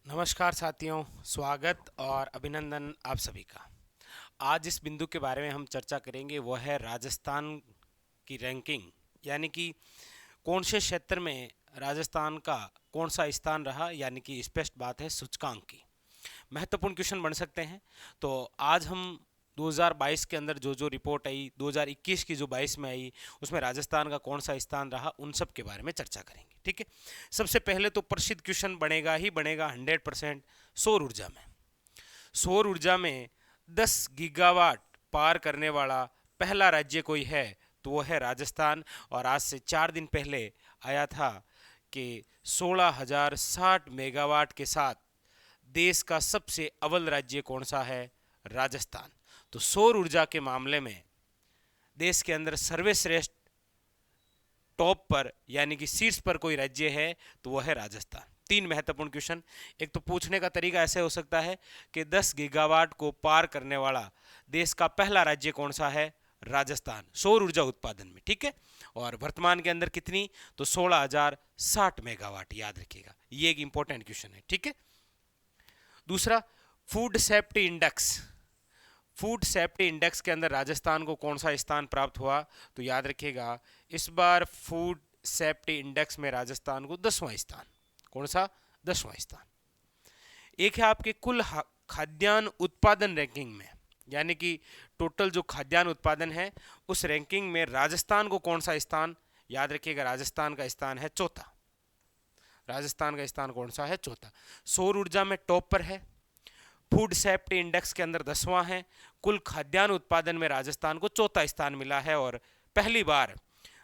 नमस्कार साथियों, स्वागत और अभिनंदन आप सभी का। आज जिस बिंदु के बारे में हम चर्चा करेंगे वो है राजस्थान की रैंकिंग, यानी कि कौन से क्षेत्र में राजस्थान का कौन सा स्थान रहा, यानी कि स्पष्ट बात है सूचकांक की। महत्वपूर्ण क्वेश्चन बन सकते हैं। तो आज हम 2022 के अंदर जो जो रिपोर्ट आई, 2021 की जो 22 में आई, उसमें राजस्थान का कौन सा स्थान रहा, उन सब के बारे में चर्चा करेंगे। ठीक है। सबसे पहले तो प्रसिद्ध क्वेश्चन बनेगा ही बनेगा 100% सौर ऊर्जा में। सौर ऊर्जा में 10 गीगावाट पार करने वाला पहला राज्य कोई है तो वो है राजस्थान। और आज से 4 दिन पहले आया था कि 16,060 मेगावाट के साथ देश का सबसे अव्वल राज्य कौन सा है? राजस्थान। तो सौर ऊर्जा के मामले में देश के अंदर सर्वश्रेष्ठ टॉप पर यानी कि शीर्ष पर कोई राज्य है तो वह है राजस्थान। 3 महत्वपूर्ण क्वेश्चन। एक तो पूछने का तरीका ऐसे हो सकता है कि 10 गीगावाट को पार करने वाला देश का पहला राज्य कौन सा है? राजस्थान, सौर ऊर्जा उत्पादन में। ठीक है। और वर्तमान के अंदर कितनी? तो 16,060 मेगावाट, याद रखिएगा, ये एक इंपॉर्टेंट क्वेश्चन है। ठीक है। दूसरा, food safety index. Food safety index के अंदर राजस्थान को कौन सा स्थान प्राप्त हुआ? तो याद रखिएगा, इस बार फूड सेफ्टी इंडेक्स में राजस्थान को 10वां स्थान। कौन सा? 10वां स्थान। एक है आपके कुल खाद्यान्न उत्पादन रैंकिंग में, यानी कि टोटल जो खाद्यान्न उत्पादन है उस रैंकिंग में राजस्थान को कौन सा स्थान? याद रखिएगा, राजस्थान का स्थान है चौथा। राजस्थान का स्थान कौन सा है? चौथा। सौर ऊर्जा में टॉप पर है, फूड सेफ्टी इंडेक्स के अंदर 10वां है, कुल खाद्यान्न उत्पादन में राजस्थान को चौथा स्थान मिला है। और पहली बार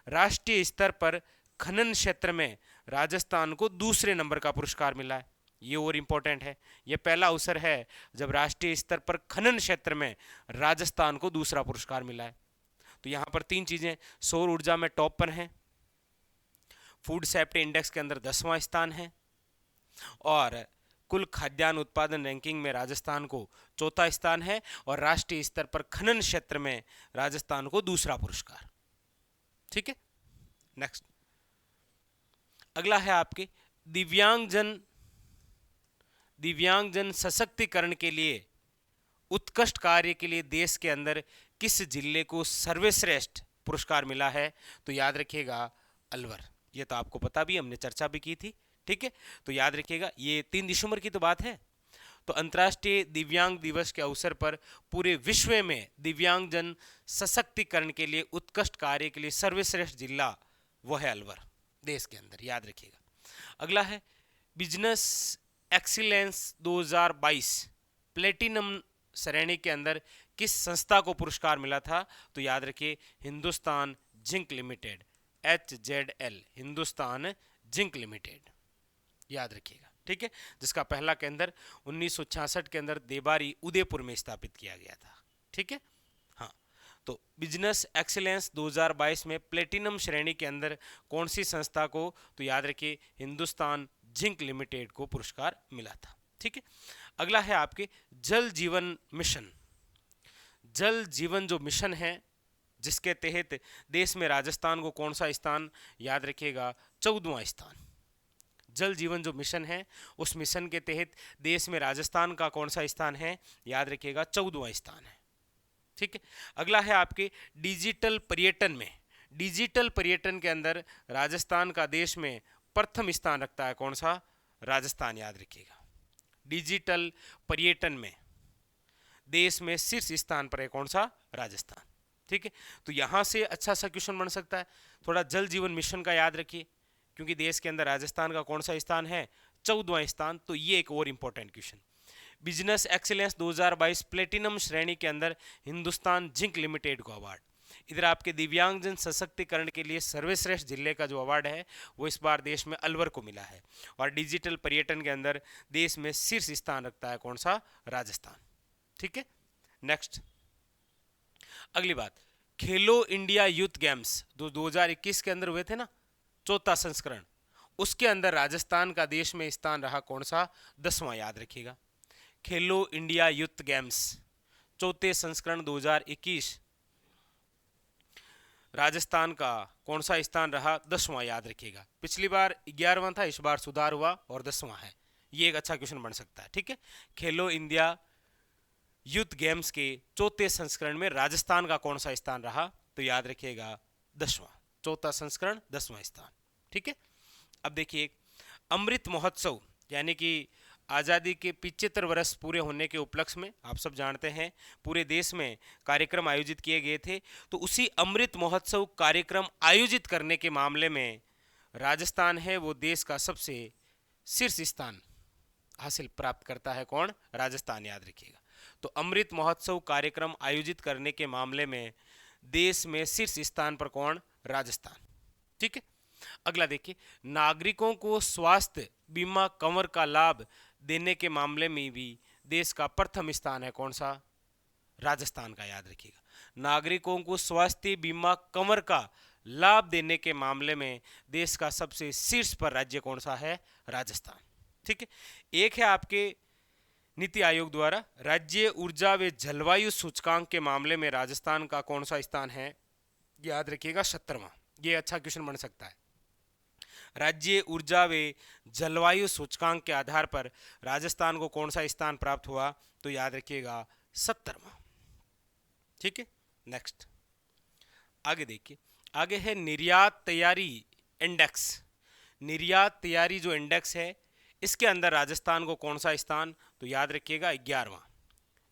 राष्ट्रीय स्तर पर खनन क्षेत्र में राजस्थान को दूसरे नंबर का पुरस्कार मिला है। ये और इम्पोर्टेंट है, ये पहला अवसर है जब राष्ट्रीय स्तर पर खनन क्षेत्र में राजस्थान को दूसरा पुरस्कार मिला है। तो यहाँ पर 3 चीजें, सौर ऊर्जा में टॉप पर हैं, फूड सेफ्टी इंडेक्स के अंदर 10वां स्थान है, और कुल खाद्यान्न उत्पादन रैंकिंग में राजस्थान को चौथा स्थान है, और राष्ट्रीय स्तर पर खनन क्षेत्र में राजस्थान को दूसरा पुरस्कार। ठीक है। नेक्स्ट, अगला है आपके दिव्यांगजन दिव्यांगजन सशक्तिकरण के लिए उत्कृष्ट कार्य के लिए देश के अंदर किस जिले को सर्वश्रेष्ठ पुरस्कार मिला है? तो याद रखिएगा, अलवर। ये तो आपको पता भी, हमने चर्चा भी की थी। ठीक है। तो याद रखिएगा, ये 3 दिसंबर की तो बात है। तो अंतर्राष्ट्रीय दिव्यांग दिवस के अवसर पर पूरे विश्व में दिव्यांगजन सशक्तिकरण के लिए उत्कृष्ट कार्य के लिए सर्वश्रेष्ठ जिला वो है अलवर, देश के अंदर, याद रखिएगा। अगला है बिजनेस एक्सीलेंस 2022 प्लेटिनम श्रेणी के अंदर किस संस्था को पुरस्कार मिला था? तो याद रखिए, Hindustan zinc limited, HZL, Hindustan zinc limited, याद रखिएगा। ठीक है। जिसका पहला केंद्र 1966 के अंदर देबारी उदयपुर में स्थापित किया गया था। ठीक है। हाँ, तो बिजनेस एक्सीलेंस 2022 में प्लेटिनम श्रेणी के अंदर कौन सी संस्था को? तो याद रखिए, हिंदुस्तान जिंक लिमिटेड को पुरस्कार मिला था। ठीक है। अगला है आपके जल जीवन मिशन। जल जीवन जो मिशन है, जिसके तहत देश में राजस्थान को कौन सा स्थान? याद रखिएगा, 14वां स्थान। जल जीवन जो मिशन है, उस मिशन के तहत देश में राजस्थान का कौन सा स्थान है? याद रखिएगा, 14वां स्थान है। ठीक है। अगला है आपके डिजिटल पर्यटन में। डिजिटल पर्यटन के अंदर राजस्थान का देश में प्रथम स्थान रखता है। कौन सा? राजस्थान, याद रखिएगा। डिजिटल पर्यटन में देश में शीर्ष स्थान पर है। कौन सा? राजस्थान। ठीक है। तो यहां से अच्छा सा क्वेश्चन बन सकता है, थोड़ा जल जीवन मिशन का याद रखिए, क्योंकि देश के अंदर राजस्थान का कौन सा स्थान है? 14वां स्थान। तो ये एक और important question. Business excellence 2022 platinum श्रेणी के अंदर हिंदुस्तान जिंक लिमिटेड को अवार्ड। इधर आपके दिव्यांगजन सशक्तिकरण के लिए सर्वश्रेष्ठ जिले का जो अवार्ड है वो इस बार देश में अलवर को मिला है। और डिजिटल पर्यटन के अंदर देश में शीर्ष स्थान रखता है। कौन सा? राजस्थान। ठीक है। नेक्स्ट, अगली बात, खेलो इंडिया यूथ गेम्स 2021 के अंदर हुए थे ना, चौथा संस्करण, उसके अंदर राजस्थान का देश में स्थान रहा। कौन सा? 10वां, याद रखिएगा। खेलो इंडिया यूथ गेम्स चौथे संस्करण 2021, राजस्थान का कौन सा स्थान रहा? 10वां, याद रखिएगा। पिछली बार 11वां था, इस बार सुधार हुआ और 10वां है, ये एक अच्छा क्वेश्चन बन सकता है। ठीक है, खेलो इंडिया यूथ गेम्स के चौथे संस्करण में राजस्थान का कौन सा स्थान रहा? तो याद रखिएगा 10वां। चौथा संस्करण 10वां स्थान। ठीक है, अब देखिए अमृत महोत्सव यानी कि आज़ादी के 75 वर्ष पूरे होने के उपलक्ष्य में आप सब जानते हैं पूरे देश में कार्यक्रम आयोजित किए गए थे। तो उसी अमृत महोत्सव कार्यक्रम आयोजित करने के मामले में राजस्थान है वो देश का सबसे शीर्ष स्थान हासिल प्राप्त करता है। कौन? राजस्थान, याद रखिएगा। तो अमृत महोत्सव कार्यक्रम आयोजित करने के मामले में देश में शीर्ष स्थान पर कौन? राजस्थान। ठीक है, अगला देखिए नागरिकों को स्वास्थ्य बीमा कवर का लाभ देने के मामले में भी देश का प्रथम स्थान है। कौन सा? राजस्थान का, याद रखिएगा। नागरिकों को स्वास्थ्य बीमा कवर का लाभ देने के मामले में देश का सबसे शीर्ष पर राज्य कौन सा है? राजस्थान। ठीक है, एक है आपके नीति आयोग द्वारा राज्य ऊर्जा व जलवायु सूचकांक के मामले में राजस्थान का कौन सा स्थान है? याद रखिएगा 17वां। ये अच्छा क्वेश्चन बन सकता है। राज्य ऊर्जा व जलवायु सूचकांक के आधार पर राजस्थान को कौन सा स्थान प्राप्त हुआ? तो याद रखिएगा 17वां। ठीक है, नेक्स्ट आगे देखिए, आगे है निर्यात तैयारी इंडेक्स। निर्यात तैयारी जो इंडेक्स है इसके अंदर राजस्थान को कौन सा स्थान? तो याद रखिएगा 11वां।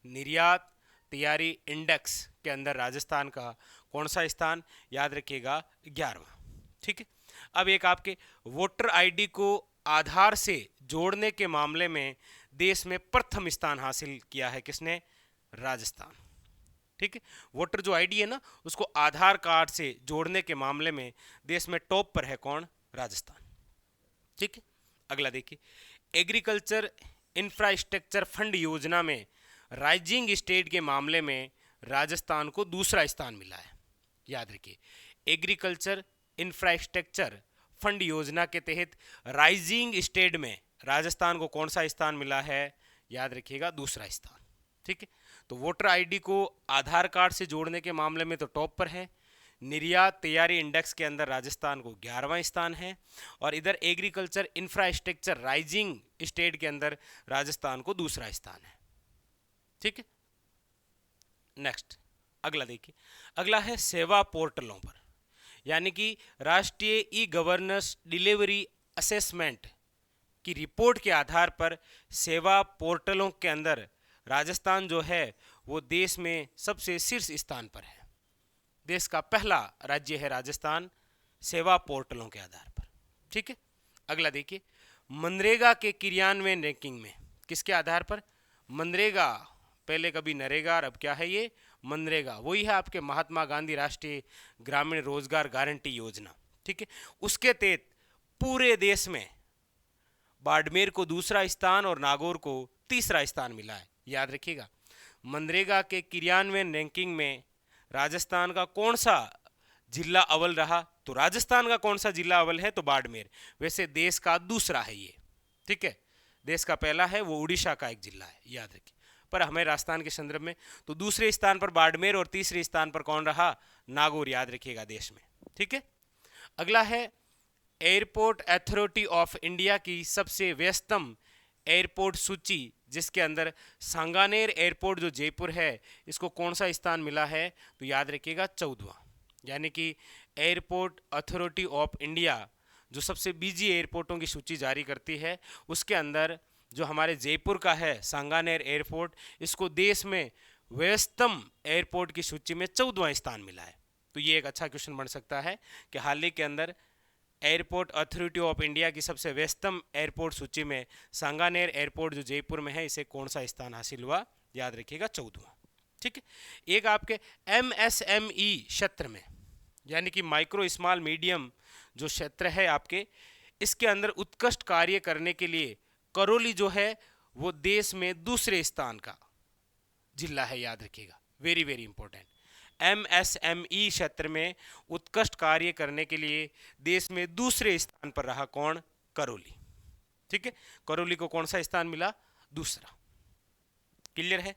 निर्यात तैयारी इंडेक्स के अंदर राजस्थान का कौन सा स्थान? याद रखिएगा 11वां। ठीक है, अब एक आपके वोटर आईडी को आधार से जोड़ने के मामले में देश में प्रथम स्थान हासिल किया है किसने? राजस्थान। ठीक है, वोटर जो आईडी है ना उसको आधार कार्ड से जोड़ने के मामले में देश में टॉप पर है। कौन? राजस्थान। ठीक है, अगला देखिए एग्रीकल्चर इंफ्रास्ट्रक्चर फंड योजना में राइजिंग स्टेट के मामले में राजस्थान को दूसरा स्थान मिला है। याद रखिए एग्रीकल्चर इंफ्रास्ट्रक्चर फंड योजना के तहत राइजिंग स्टेट में राजस्थान को कौन सा स्थान मिला है? याद रखिएगा दूसरा स्थान। ठीक है, तो वोटर आईडी को आधार कार्ड से जोड़ने के मामले में तो टॉप पर है। निर्यात तैयारी इंडेक्स के अंदर राजस्थान को 11वां स्थान है और इधर एग्रीकल्चर इंफ्रास्ट्रक्चर राइजिंग स्टेट के अंदर राजस्थान को दूसरा स्थान है। ठीक है, नेक्स्ट अगला देखिए, अगला है सेवा पोर्टलों पर, यानी कि राष्ट्रीय ई गवर्नेंस डिलीवरी असेसमेंट की रिपोर्ट के आधार पर सेवा पोर्टलों के अंदर राजस्थान जो है वो देश में सबसे शीर्ष स्थान पर है। देश का पहला राज्य है राजस्थान सेवा पोर्टलों के आधार पर। ठीक है, अगला देखिए मनरेगा के क्रियान्वयन रैंकिंग में किसके आधार पर? मनरेगा, पहले कभी नरेगा और अब क्या है ये? मनरेगा। वही है आपके महात्मा गांधी राष्ट्रीय ग्रामीण रोजगार गारंटी योजना। ठीक है, उसके तहत पूरे देश में बाड़मेर को दूसरा स्थान और नागौर को तीसरा स्थान मिला है। याद रखिएगा मनरेगा के क्रियान्वयन रैंकिंग में राजस्थान का कौन सा जिला अव्वल रहा? तो राजस्थान का कौन सा जिला अव्वल है? तो बाड़मेर। वैसे देश का दूसरा है ये। ठीक है, देश का पहला है वो उड़ीसा का एक जिला है, याद रखिए। पर हमें राजस्थान के संदर्भ में तो दूसरे स्थान पर बाड़मेर और तीसरे स्थान पर कौन रहा? नागौर, याद रखिएगा देश में। ठीक है, अगला है एयरपोर्ट अथॉरिटी ऑफ इंडिया की सबसे व्यस्तम एयरपोर्ट सूची, जिसके अंदर सांगानेर एयरपोर्ट जो जयपुर है इसको कौन सा स्थान मिला है? तो याद रखिएगा 14वां। यानी कि एयरपोर्ट अथॉरिटी ऑफ इंडिया जो सबसे बिजी एयरपोर्टों की सूची जारी करती है उसके अंदर जो हमारे जयपुर का है सांगानेर एयरपोर्ट, इसको देश में व्यस्तम एयरपोर्ट की सूची में 14वां स्थान मिला है। तो ये एक अच्छा क्वेश्चन बन सकता है कि हाल ही के अंदर एयरपोर्ट अथॉरिटी ऑफ इंडिया की सबसे व्यस्तम एयरपोर्ट सूची में सांगानेर एयरपोर्ट जो जयपुर में है इसे कौन सा स्थान हासिल हुआ? याद रखिएगा 14वां। ठीक है, एक आपके MSME क्षेत्र में यानी कि माइक्रो स्मॉल मीडियम जो क्षेत्र है आपके, इसके अंदर उत्कृष्ट कार्य करने के लिए करौली जो है वो देश में दूसरे स्थान का जिला है। याद रखिएगा, वेरी वेरी इंपॉर्टेंट। MSME क्षेत्र में उत्कृष्ट कार्य करने के लिए देश में दूसरे स्थान पर रहा कौन? करौली। ठीक है, करौली को कौन सा स्थान मिला? दूसरा। क्लियर है?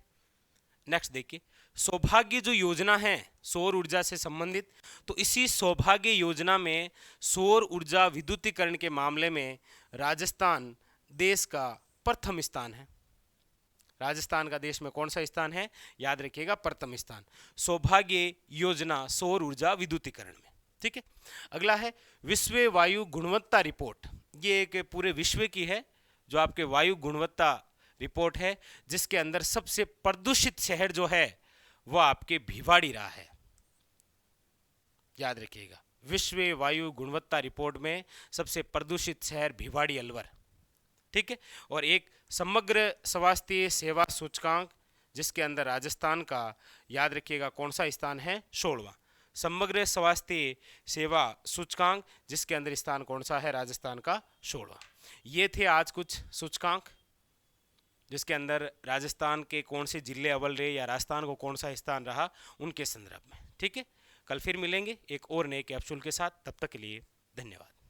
नेक्स्ट देखिए सौभाग्य जो योजना है सौर ऊर्जा से संबंधित, तो इसी सौभाग्य योजना में सौर ऊर्जा विद्युतीकरण के मामले में राजस्थान देश का प्रथम स्थान है। राजस्थान का देश में कौन सा स्थान है? याद रखिएगा, प्रथम स्थान। सौभाग्य योजना सौर ऊर्जा विद्युतीकरण में। ठीक है। अगला है विश्व वायु गुणवत्ता रिपोर्ट। ये एक पूरे विश्व की है जो आपके वायु गुणवत्ता रिपोर्ट है, जिसके अंदर सबसे प्रदूषित शहर जो है वो आपके भिवाड़ी रहा है। याद रखिएगा, विश्व वायु गुणवत्ता रिपोर्ट में सबसे प्रदूषित शहर भिवाड़ी अलवर। ठीक है। और एक समग्र स्वास्थ्य सेवा सूचकांक, जिसके अंदर राजस्थान का, याद रखिएगा, कौन सा स्थान है? 16वां। समग्र स्वास्थ्य सेवा सूचकांक, जिसके अंदर स्थान कौन सा है? राजस्थान का 16वां। ये थे आज कुछ सूचकांक जिसके अंदर राजस्थान के कौन से जिले अव्वल रहे या राजस्थान को कौन सा स्थान रहा, उनके संदर्भ में। ठीक है। कल फिर मिलेंगे एक और नए कैप्सूल के साथ। तब तक के लिए धन्यवाद।